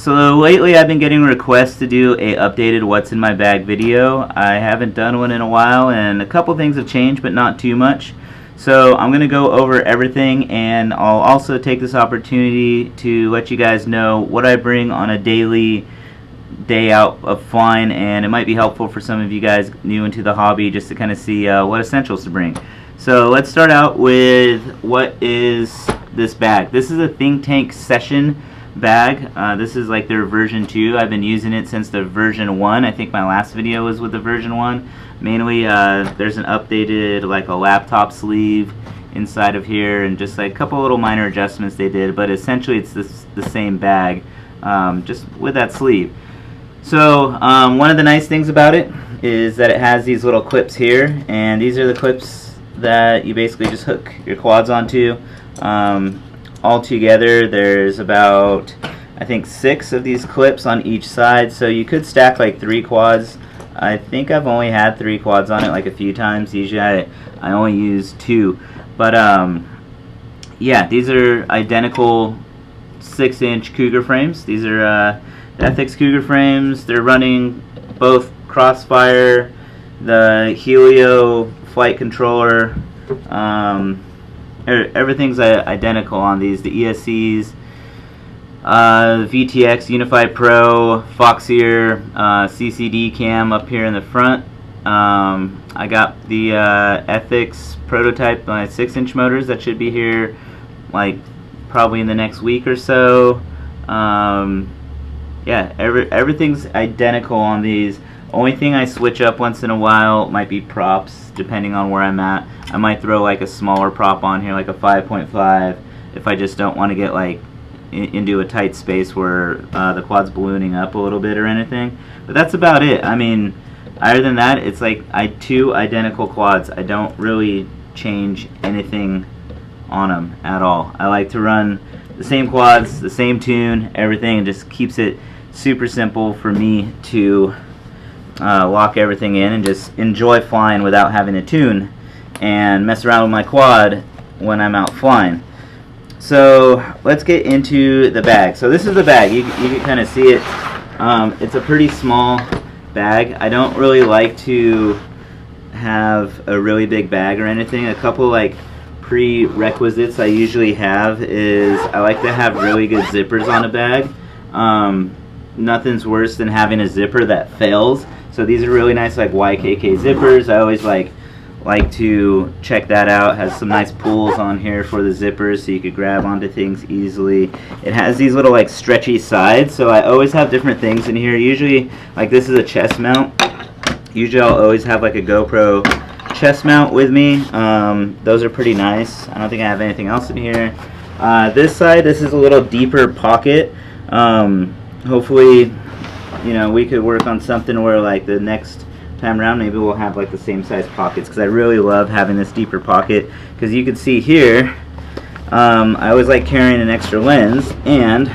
So lately I've been getting requests to do a updated what's in my bag video. I haven't done one in a while and a couple things have changed, but not too much. So I'm going to go over everything, and I'll also take this opportunity to let you guys know what I bring on a daily day out of flying, and it might be helpful for some of you guys new into the hobby just to kind of see what essentials to bring. So let's start out with what is this bag. This is a Think Tank Session bag. This is like their version 2. I've been using it since the version 1. I think my last video was with the version 1. Mainly there's an updated like a laptop sleeve inside of here and just like a couple little minor adjustments they did, but essentially it's the same bag, just with that sleeve. So one of the nice things about it is that it has these little clips here, and these are the clips that you basically just hook your quads onto. All together there's about, I think, 6 of these clips on each side, so you could stack like 3 quads. I think I've only had 3 quads on it like a few times. Usually I only use 2, but yeah, these are identical 6-inch Cougar frames. These are ETHiX Cougar frames. They're running both Crossfire, the Helio flight controller, everything's identical on these. The ESCs, VTX, Unified Pro, Foxeer, CCD cam up here in the front. I got the ETHiX prototype 6-inch motors that should be here like probably in the next week or so. Yeah, everything's identical on these. Only thing I switch up once in a while might be props, depending on where I'm at. I might throw like a smaller prop on here, like a 5.5, if I just don't want to get like into a tight space where the quad's ballooning up a little bit or anything. But that's about it. I mean, other than that, it's like 2 identical quads. I don't really change anything on them at all. I like to run the same quads, the same tune, everything, and just keeps it super simple for me to lock everything in and just enjoy flying without having to tune and mess around with my quad when I'm out flying. So let's get into the bag. So this is the bag. You can kind of see it. It's a pretty small bag. I don't really like to have a really big bag or anything. A couple like prerequisites I usually have is I like to have really good zippers on a bag. Nothing's worse than having a zipper that fails. So these are really nice like YKK zippers. I always like to check that out. It has some nice pulls on here for the zippers so you could grab onto things easily. It has these little like stretchy sides, so I always have different things in here. Usually, like this is a chest mount. Usually I'll always have like a GoPro chest mount with me. Those are pretty nice. I don't think I have anything else in here. This side, this is a little deeper pocket. Hopefully, you know, we could work on something where like the next time around maybe we'll have like the same size pockets, because I really love having this deeper pocket, because you can see here I always like carrying an extra lens, and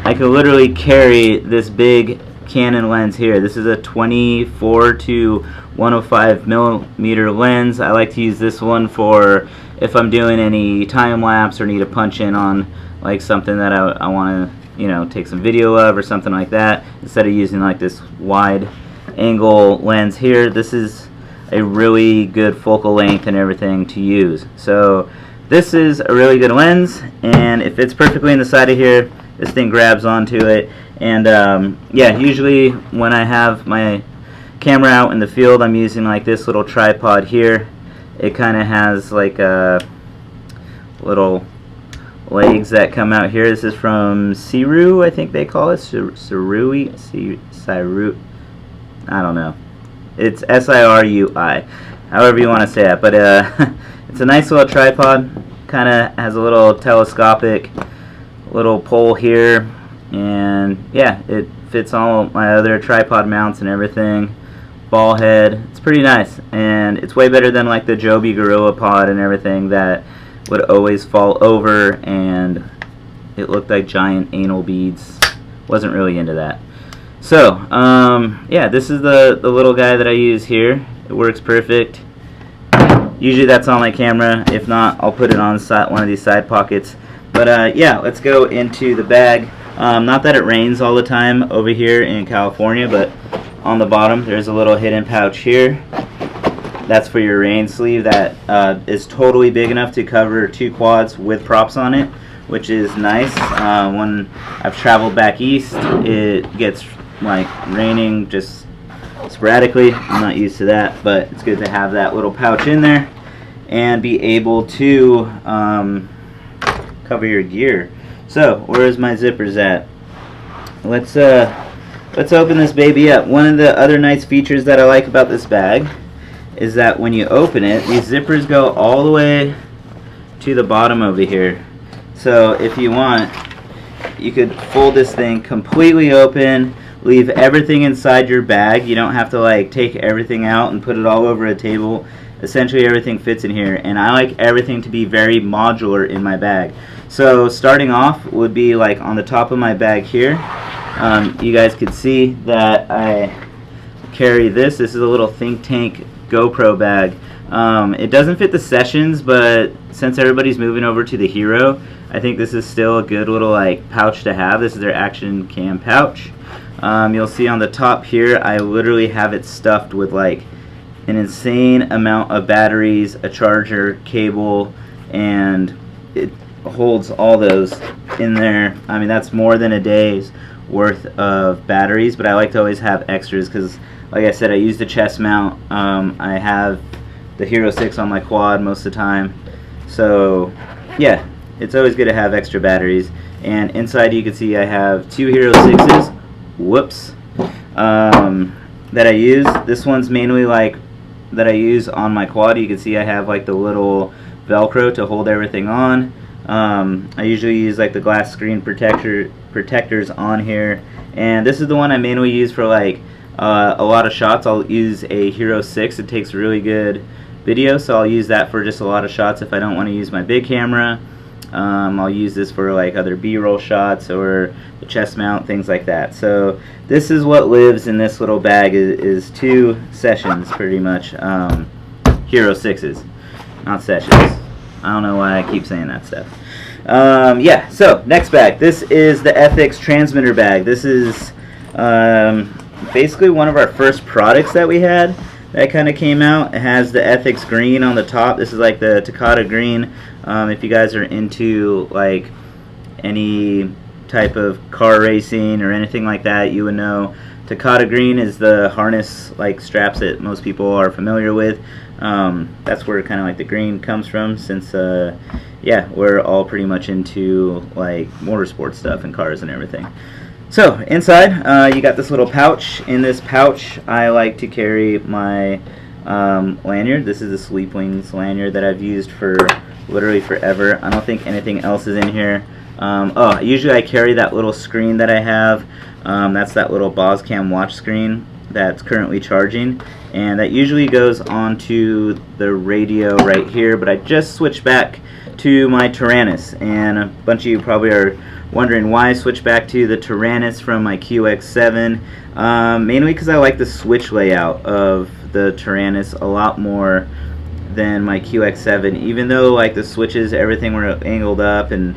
I could literally carry this big Canon lens here. This is a 24 to 105 millimeter lens. I like to use this one for if I'm doing any time lapse or need to punch in on like something that I want to, you know, take some video of or something like that, instead of using like this wide angle lens here. This is a really good focal length and everything to use. So this is a really good lens, and it fits perfectly in the side of here. This thing grabs onto it, and yeah, usually when I have my camera out in the field, I'm using like this little tripod here. It kind of has like little legs that come out here. This is from Siru, I think they call it. Siru, I don't know. It's S-I-R-U-I, however you want to say it. But it's a nice little tripod. Kind of has a little telescopic little pole here, and yeah, it fits all my other tripod mounts and everything. Ball head. It's pretty nice, and it's way better than like the Joby Gorilla Pod and everything that would always fall over and it looked like giant anal beads. Wasn't really into that. So yeah, this is the little guy that I use here. It works perfect. Usually that's on my camera. If not, I'll put it on one of these side pockets. But yeah, let's go into the bag. Not that it rains all the time over here in California, but on the bottom there's a little hidden pouch here. That's for your rain sleeve that is totally big enough to cover 2 quads with props on it, which is nice. When I've traveled back east, it gets like raining just sporadically. I'm not used to that, but it's good to have that little pouch in there and be able to cover your gear. So where's my zippers at? Let's open this baby up. One of the other nice features that I like about this bag is that when you open it, these zippers go all the way to the bottom over here. So if you want, you could fold this thing completely open, leave everything inside your bag. You don't have to like take everything out and put it all over a table. Essentially everything fits in here, and I like everything to be very modular in my bag. So starting off would be like on the top of my bag here. You guys could see that I carry this. This is a little think tank GoPro bag. It doesn't fit the Sessions, but since everybody's moving over to the Hero, I think this is still a good little like pouch to have. This is their action cam pouch. You'll see on the top here, I literally have it stuffed with like an insane amount of batteries, a charger, cable, and it holds all those in there. I mean, that's more than a day's worth of batteries, but I like to always have extras because, like I said, I use the chest mount. I have the Hero 6 on my quad most of the time. So yeah, it's always good to have extra batteries. And inside you can see I have 2 Hero 6s, whoops, that I use. This one's mainly like that I use on my quad. You can see I have like the little Velcro to hold everything on. I usually use like the glass screen protectors on here, and this is the one I mainly use for like a lot of shots. I'll use a Hero 6. It takes really good video, so I'll use that for just a lot of shots. If I don't want to use my big camera, I'll use this for like other B-roll shots or the chest mount, things like that. So this is what lives in this little bag is 2 Sessions pretty much. Hero 6s, not Sessions. I don't know why I keep saying that stuff. Yeah, so next bag. This is the ETHiX transmitter bag. This is basically one of our first products that we had that kind of came out. It has the ETHiX green on the top. This is like the Takata green. If you guys are into like any type of car racing or anything like that, you would know Takata green is the harness like straps that most people are familiar with. That's where kind of like the green comes from, since yeah, we're all pretty much into like motorsport stuff and cars and everything. So inside you got this little pouch. In this pouch I like to carry my lanyard. This is a Sleep Wings lanyard that I've used for literally forever. I don't think anything else is in here. Usually I carry that little screen that I have. That's that little Boscam watch screen that's currently charging, and that usually goes onto the radio right here, but I just switched back to my Tyrannus, and a bunch of you probably are wondering why I switched back to the Tyrannus from my QX7. Mainly because I like the switch layout of the Tyrannus a lot more than my QX7, even though like the switches, everything were angled up and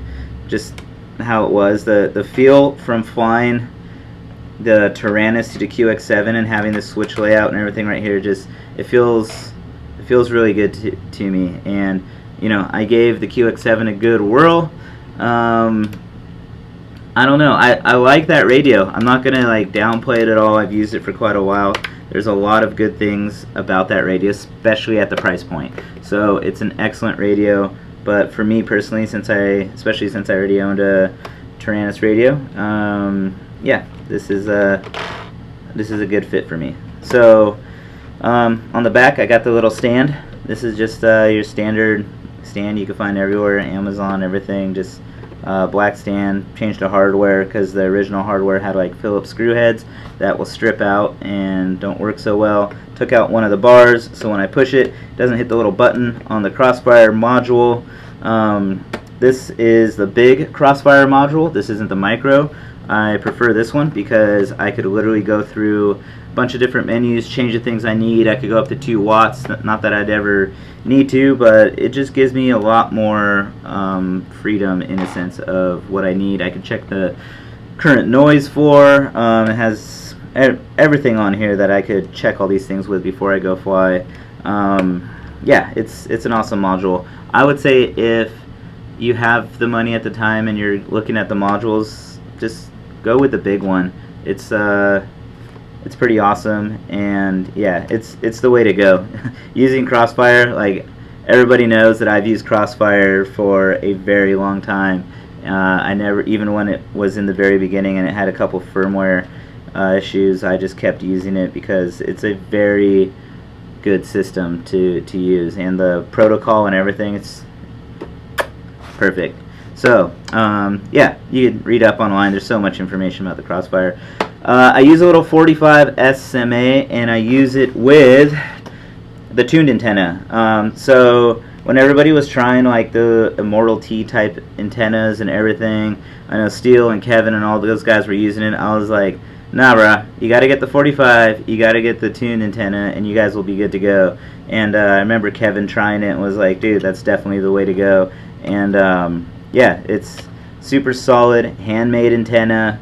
just how it was, the feel from flying the Tyrannus to the QX7 and having the switch layout and everything right here, just it feels really good to me. And you know, I gave the QX7 a good whirl. I don't know, I like that radio. I'm not gonna like downplay it at all. I've used it for quite a while. There's a lot of good things about that radio, especially at the price point. So it's an excellent radio. But for me personally, especially since I already owned a Tyrannus radio, yeah, this is a good fit for me. So on the back I got the little stand. This is just your standard stand you can find everywhere, Amazon, everything. Just black stand. Changed the hardware because the original hardware had like Phillips screw heads that will strip out and don't work so well. Took out one of the bars, so when I push it, it doesn't hit the little button on the Crossfire module. This is the big Crossfire module. This isn't the micro. I prefer this one because I could literally go through a bunch of different menus, change the things I need. I could go up to 2 watts. Not that I'd ever need to, but it just gives me a lot more freedom in a sense of what I need. I can check the current noise for. It has everything on here that I could check all these things with before I go fly. Yeah, it's an awesome module. I would say if you have the money at the time and you're looking at the modules, just go with the big one. It's pretty awesome, and yeah, it's the way to go. Using Crossfire, like, everybody knows that I've used Crossfire for a very long time. I never, even when it was in the very beginning and it had a couple firmware issues, I just kept using it because it's a very good system to use, and the protocol and everything, it's perfect. So yeah, you can read up online. There's so much information about the Crossfire. I use a little 45 SMA, and I use it with the tuned antenna. So when everybody was trying like the Immortal T type antennas and everything, I know Steele and Kevin and all those guys were using it. I was like, nah, bruh, you got to get the 45, you got to get the tuned antenna, and you guys will be good to go. And I remember Kevin trying it and was like, dude, that's definitely the way to go. And yeah, it's super solid, handmade antenna,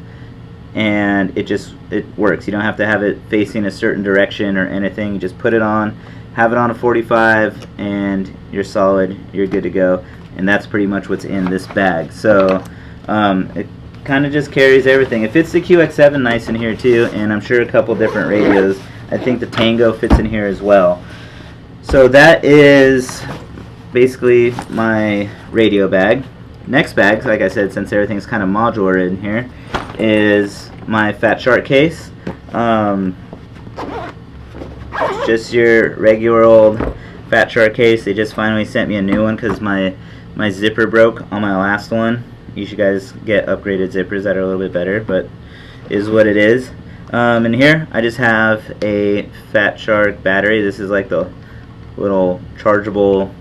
and it works. You don't have to have it facing a certain direction or anything. You just put it on, have it on a 45, and you're solid, you're good to go. And that's pretty much what's in this bag. So it kind of just carries everything. It fits the QX7 nice in here too, and I'm sure a couple different radios. I think the Tango fits in here as well. So that is basically my radio bag. Next bag, like I said, since everything's kind of modular in here, is my Fat Shark case. It's just your regular old Fat Shark case. They just finally sent me a new one because my zipper broke on my last one. You should guys get upgraded zippers that are a little bit better, but is what it is. In here, I just have a Fat Shark battery. This is like the little chargeable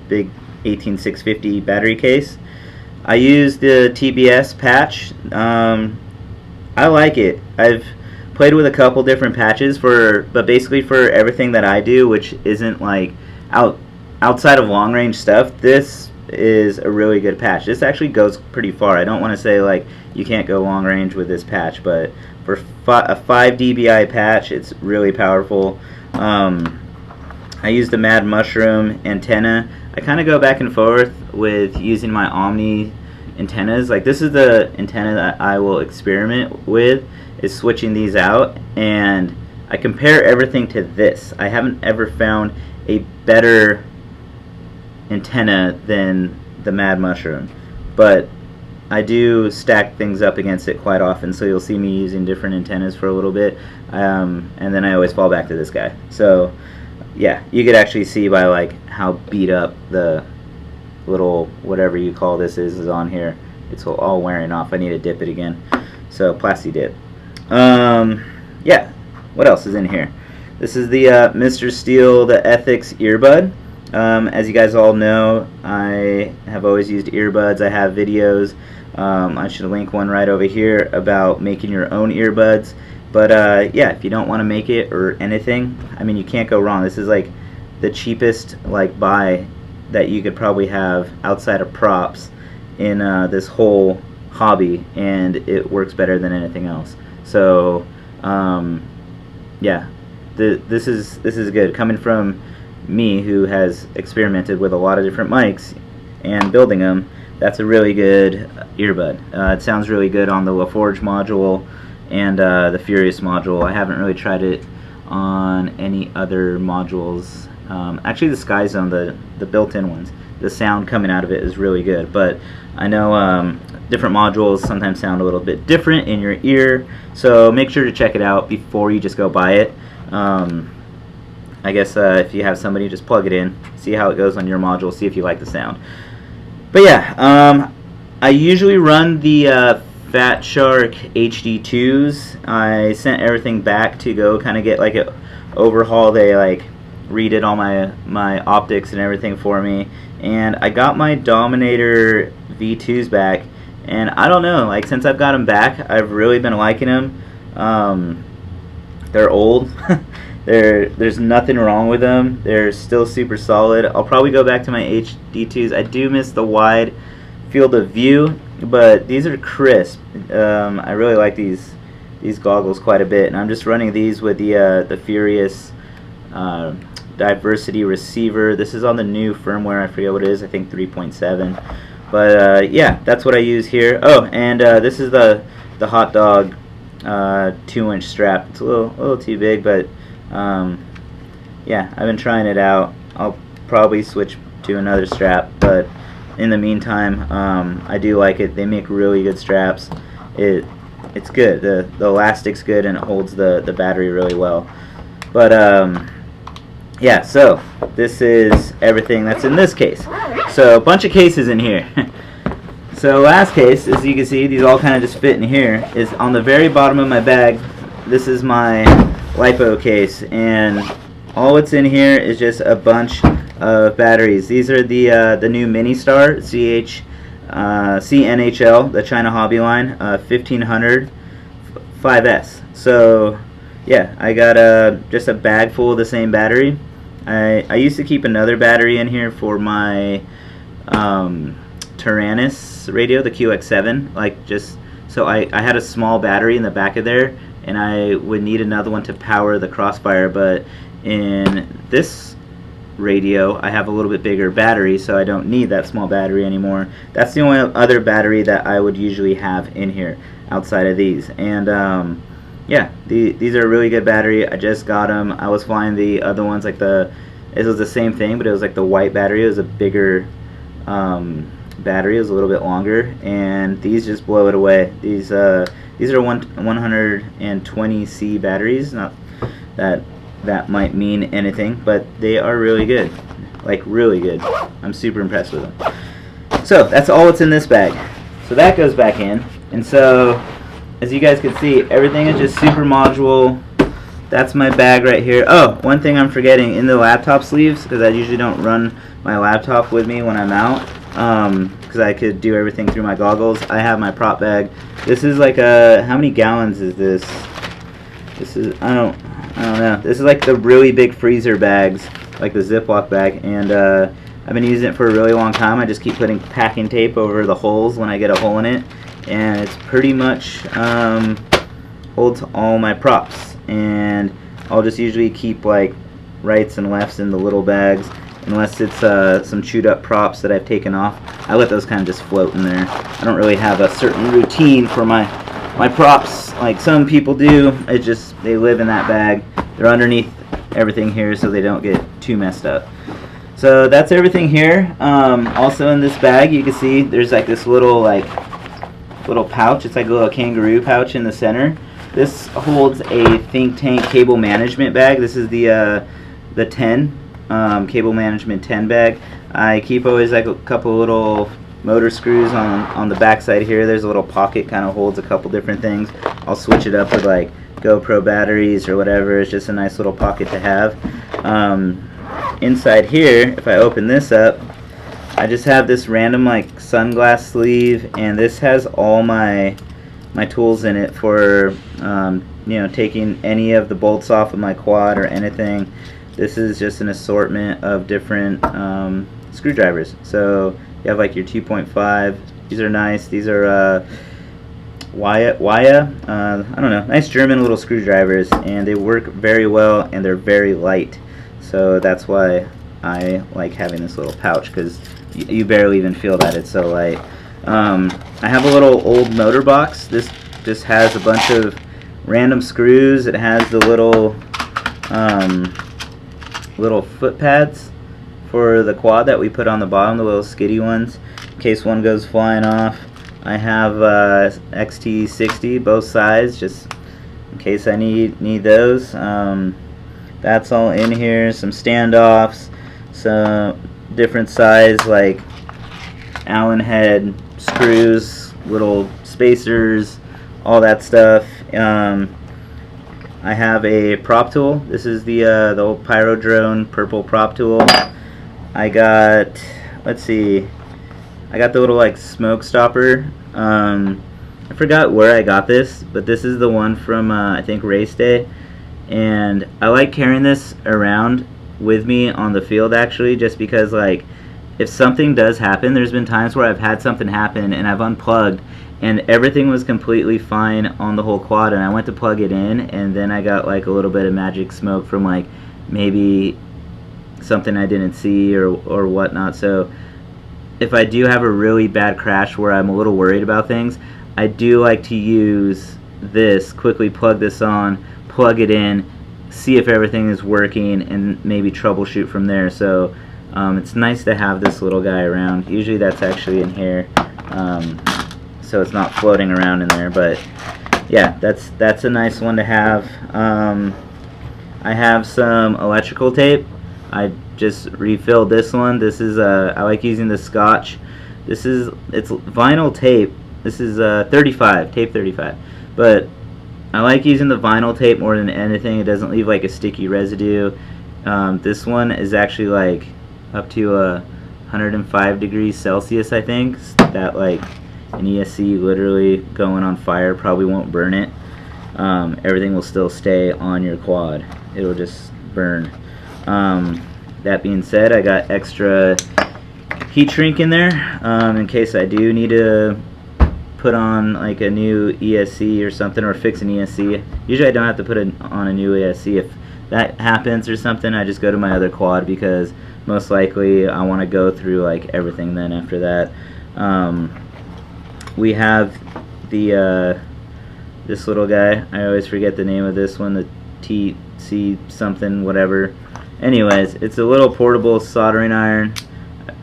big 18650 battery case. I use the TBS patch. I like it. I've played with a couple different patches but basically for everything that I do, which isn't like outside of long range stuff, this is a really good patch. This actually goes pretty far. I don't want to say like you can't go long range with this patch, but for a 5 dBi patch, it's really powerful. I use the Mad Mushroom antenna. I kind of go back and forth with using my Omni antennas. Like, this is the antenna that I will experiment with, is switching these out, and I compare everything to this. I haven't ever found a better antenna than the Mad Mushroom, but I do stack things up against it quite often, so you'll see me using different antennas for a little bit, and then I always fall back to this guy. So yeah, you could actually see by like how beat up the little whatever you call this is on here. It's all wearing off. I need to dip it again. So plasti dip. Yeah, what else is in here? This is the Mr. Steele, the ETHiX earbud. As you guys all know, I have always used earbuds. I have videos. I should link one right over here about making your own earbuds. But yeah, if you don't want to make it or anything, I mean, you can't go wrong. This is like the cheapest like buy that you could probably have outside of props in this whole hobby, and it works better than anything else. So yeah, this is good coming from me, who has experimented with a lot of different mics and building them. That's a really good earbud. It sounds really good on the LaForge module and the Furious module. I haven't really tried it on any other modules. Actually, the Sky Zone, the built-in ones, the sound coming out of it is really good. But I know different modules sometimes sound a little bit different in your ear, so make sure to check it out before you just go buy it. I guess if you have somebody, just plug it in, see how it goes on your module, see if you like the sound. But yeah, I usually run the Fat Shark HD2s. I sent everything back to go kind of get like an overhaul. They like redid all my optics and everything for me, and I got my Dominator V2s back, and I don't know, like, since I've got them back, I've really been liking them. They're old. There's nothing wrong with them. They're still super solid. I'll probably go back to my HD2s. I do miss the wide field of view, but these are crisp. I really like these goggles quite a bit, and I'm just running these with the Furious diversity receiver. This is on the new firmware. I forget what it is. I think 3.7. But yeah, that's what I use here. Oh, and this is the Hot Dog 2-inch strap. It's a little too big, but yeah, I've been trying it out. I'll probably switch to another strap, but in the meantime, I do like it. They make really good straps. It's good. The elastic's good, and it holds the battery really well. But yeah, so this is everything that's in this case. So a bunch of cases in here. So last case, as you can see, these all kind of just fit in here, is on the very bottom of my bag. This is my Lipo case, and all that's in here is just a bunch of batteries. These are the new Mini Star CNHL, the China Hobby line, 1500 5S. So yeah, I got just a bag full of the same battery. I used to keep another battery in here for my Taranis radio, the QX7, like just so I had a small battery in the back of there, and I would need another one to power the Crossfire, but in this radio I have a little bit bigger battery, so I don't need that small battery anymore. That's the only other battery that I would usually have in here outside of these. And yeah, these are a really good battery. I just got them. I was flying the other ones, like it was the same thing, but it was like the white battery. It was a bigger battery. It was a little bit longer, and these just blow it away. These are 120C batteries. Not that might mean anything, but they are really good, like really good. I'm super impressed with them. So that's all that's in this bag. So that goes back in, and so as you guys can see, everything is just super module. That's my bag right here. Oh, one thing I'm forgetting, in the laptop sleeves, because I usually don't run my laptop with me when I'm out, because I could do everything through my goggles, I have my prop bag. This is like how many gallons is this? This is, I don't know. This is like the really big freezer bags, like the Ziploc bag, and I've been using it for a really long time. I just keep putting packing tape over the holes when I get a hole in it, and it's pretty much holds all my props. And I'll just usually keep like rights and lefts in the little bags, unless it's some chewed up props that I've taken off. I let those kind of just float in there. I don't really have a certain routine for my props like some people do. It just, they live in that bag. They're underneath everything here, so they don't get too messed up. So that's everything here. Also in this bag, you can see there's like this little pouch. It's like a little kangaroo pouch in the center. This holds a Think Tank cable management bag. This is the 10 cable management 10 bag. I keep always like a couple little motor screws on the back side here. There's a little pocket, kind of holds a couple different things. I'll switch it up with like GoPro batteries or whatever. It's just a nice little pocket to have. Inside here, if I open this up, I just have this random like sunglass sleeve, and this has all my tools in it for you know, taking any of the bolts off of my quad or anything. This is just an assortment of different screwdrivers. So you have like your 2.5. These are nice. These are Waya. I don't know. Nice German little screwdrivers, and they work very well, and they're very light. So that's why I like having this little pouch, because you barely even feel that it's so light. I have a little old motor box. This just has a bunch of random screws. It has the little foot pads for the quad that we put on the bottom, the little skiddy ones, in case one goes flying off. I have XT60 both sides, just in case I need those. That's all in here. Some standoffs, some different size like Allen head screws, little spacers, all that stuff. I have a prop tool. This is the old Pyro Drone purple prop tool. I got, let's see, I got the little like smoke stopper. I forgot where I got this, but this is the one from I think race day, and I like carrying this around with me on the field, actually, just because like if something does happen, there's been times where I've had something happen and I've unplugged and everything was completely fine on the whole quad, and I went to plug it in and then I got like a little bit of magic smoke from like maybe something I didn't see or whatnot. So if I do have a really bad crash where I'm a little worried about things, I do like to use this, quickly plug this on, plug it in, see if everything is working, and maybe troubleshoot from there. So it's nice to have this little guy around. Usually that's actually in here, so it's not floating around in there, but yeah, that's a nice one to have. I have some electrical tape. I just refilled this one. This is I like using the Scotch. It's vinyl tape. This is 35, tape 35, but I like using the vinyl tape more than anything. It doesn't leave like a sticky residue. This one is actually like up to 105 degrees Celsius, I think. That like an ESC literally going on fire probably won't burn it. Everything will still stay on your quad. It'll just burn. That being said, I got extra heat shrink in there in case I do need to put on like a new ESC or something, or fix an ESC. Usually I don't have to put on a new ESC. If that happens or something, I just go to my other quad, because most likely I want to go through like everything then after that. We have the this little guy. I always forget the name of this one, the TC something whatever. Anyways, it's a little portable soldering iron.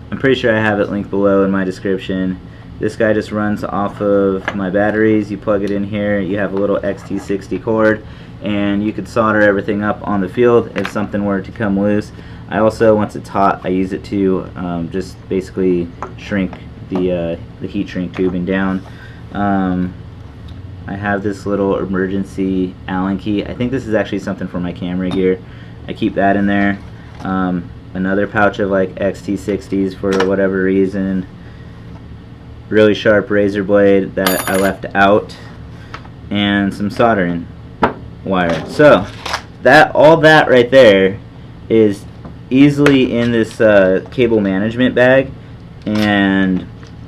I'm pretty sure I have it linked below in my description. This guy just runs off of my batteries. You plug it in here, you have a little XT60 cord, and you could solder everything up on the field if something were to come loose. I also, once it's hot, I use it to just basically shrink the heat shrink tubing down. I have this little emergency Allen key. I think this is actually something for my camera gear. I keep that in there. Another pouch of like XT60s for whatever reason. Really sharp razor blade that I left out, and some soldering wire. So all that right there is easily in this cable management bag, and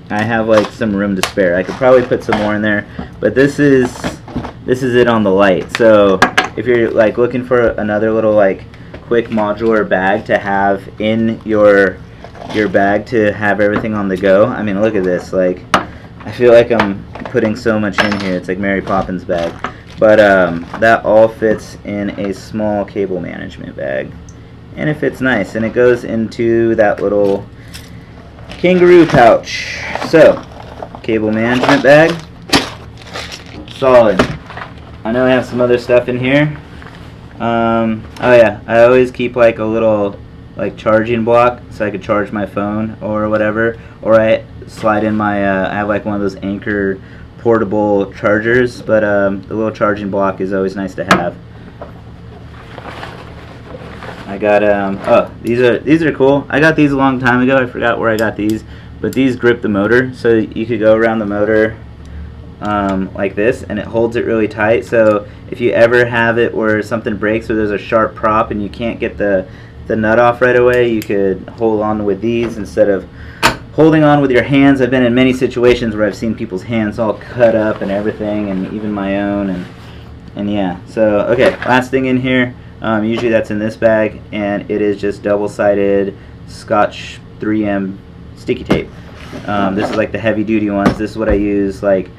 I have like some room to spare. I could probably put some more in there, but this is it on the light. So if you're like looking for another little like quick modular bag to have in your bag to have everything on the go, I mean, look at this. Like, I feel like I'm putting so much in here. It's like Mary Poppins bag, but that all fits in a small cable management bag, and it fits nice, and it goes into that little kangaroo pouch. So, cable management bag, solid. I know I have some other stuff in here. Oh yeah, I always keep like a little like charging block so I could charge my phone or whatever, or I slide in my I have like one of those Anchor portable chargers, but the little charging block is always nice to have. I got oh, these are cool. I got these a long time ago. I forgot where I got these, but these grip the motor, so you could go around the motor like this, and it holds it really tight. So if you ever have it where something breaks or there's a sharp prop and you can't get the nut off right away, you could hold on with these instead of holding on with your hands. I've been in many situations where I've seen people's hands all cut up and everything, and even my own, and yeah. So okay, last thing in here, usually that's in this bag, and it is just double-sided Scotch 3M sticky tape. This is like the heavy duty ones. This is what I use like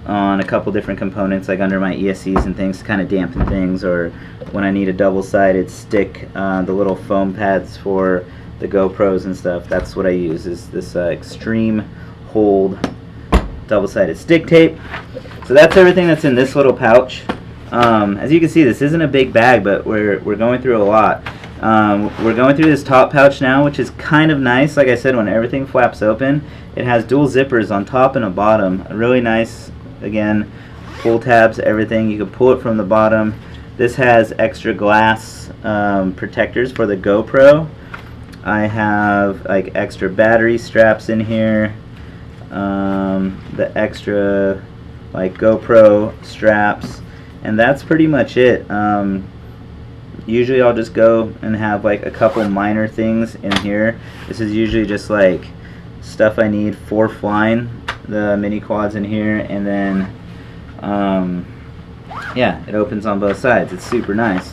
on a couple different components, like under my ESCs and things, to kind of dampen things, or when I need a double-sided stick, the little foam pads for the GoPros and stuff. That's what I use, is this extreme hold double-sided stick tape. So that's everything that's in this little pouch. As you can see, this isn't a big bag, but we're going through a lot. We're going through this top pouch now, which is kind of nice. Like I said, when everything flaps open, it has dual zippers on top and a bottom. Really nice. Again, pull tabs, everything. You can pull it from the bottom. This has extra glass protectors for the GoPro. I have like extra battery straps in here. The extra like GoPro straps, and that's pretty much it. usually I'll just go and have like a couple minor things in here. This is usually just like stuff I need for flying, the mini quads in here, and then yeah, it opens on both sides. It's super nice.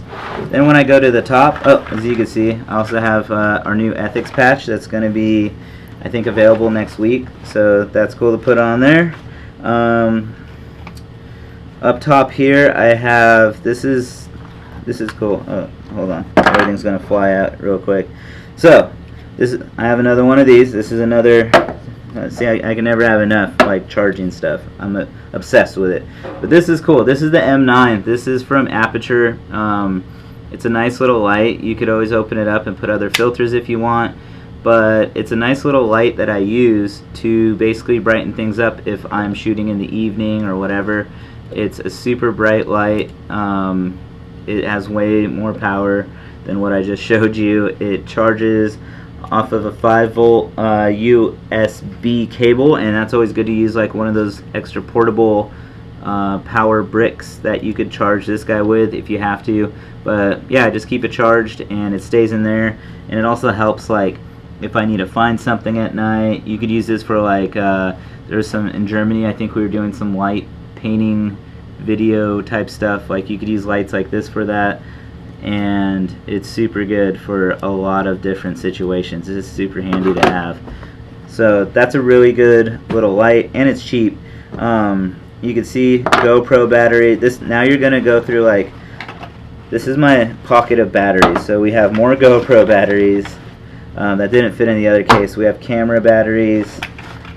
Then when I go to the top, oh, as you can see, I also have our new ETHiX patch that's going to be, I think, available next week, so that's cool to put on there. Up top here I have, this is cool. Oh, hold on, everything's gonna fly out real quick. So I have another one of these. This is another, see, I can never have enough like charging stuff. I'm obsessed with it. But this is cool. This is the M9. This is from Aperture. It's a nice little light. You could always open it up and put other filters if you want, but it's a nice little light that I use to basically brighten things up if I'm shooting in the evening or whatever. It's a super bright light. It has way more power than what I just showed you. It charges off of a 5-volt USB cable, and that's always good to use like one of those extra portable power bricks that you could charge this guy with if you have to. But yeah, just keep it charged and it stays in there. And it also helps like if I need to find something at night. You could use this for like there's some in Germany, I think we were doing some light painting video type stuff. Like you could use lights like this for that, and it's super good for a lot of different situations. It's super handy to have. So that's a really good little light, and it's cheap. You can see GoPro battery. This, now you're gonna go through like, this is my pocket of batteries. So we have more GoPro batteries that didn't fit in the other case. We have camera batteries.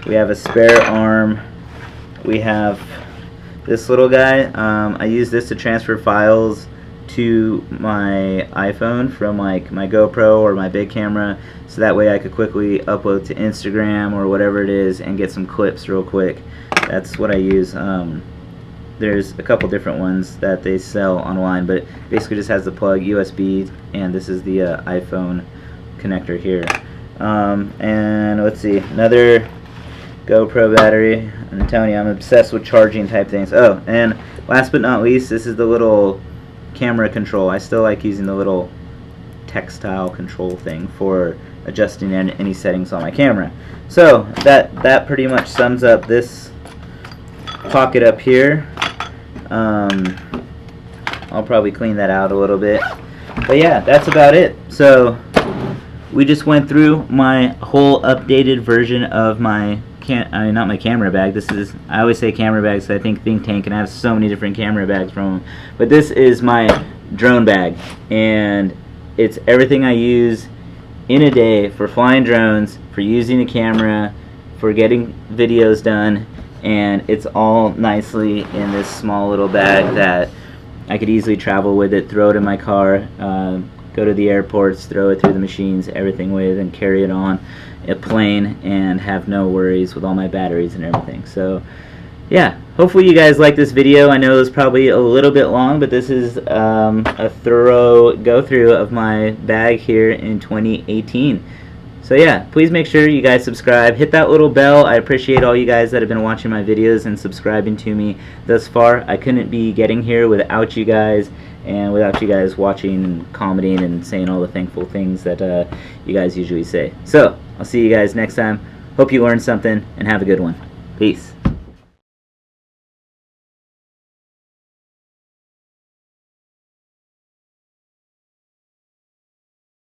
We have a spare arm. We have this little guy. I use this to transfer files to my iPhone from like my GoPro or my big camera, so that way I could quickly upload to Instagram or whatever it is and get some clips real quick. That's what I use. There's a couple different ones that they sell online, but it basically just has the plug USB, and this is the iPhone connector here. And let's see, another GoPro battery. I'm telling you, I'm obsessed with charging type things. Oh, and last but not least, this is the little camera control. I still like using the little textile control thing for adjusting any settings on my camera. So that pretty much sums up this pocket up here. I'll probably clean that out a little bit, but yeah, that's about it. So we just went through my whole updated version of my not my camera bag. This is, I always say camera bags, so I think Think Tank, and I have so many different camera bags from them. But this is my drone bag, and it's everything I use in a day for flying drones, for using the camera, for getting videos done, and it's all nicely in this small little bag that I could easily travel with it, throw it in my car, go to the airports, throw it through the machines, everything with, and carry it on a plane and have no worries with all my batteries and everything. So yeah, hopefully you guys like this video. I know it was probably a little bit long, but this is a thorough go through of my bag here in 2018. So yeah, please make sure you guys subscribe, hit that little bell. I appreciate all you guys that have been watching my videos and subscribing to me thus far. I couldn't be getting here without you guys, and without you guys watching and commenting and saying all the thankful things that you guys usually say. So I'll see you guys next time. Hope you learned something, and have a good one. Peace.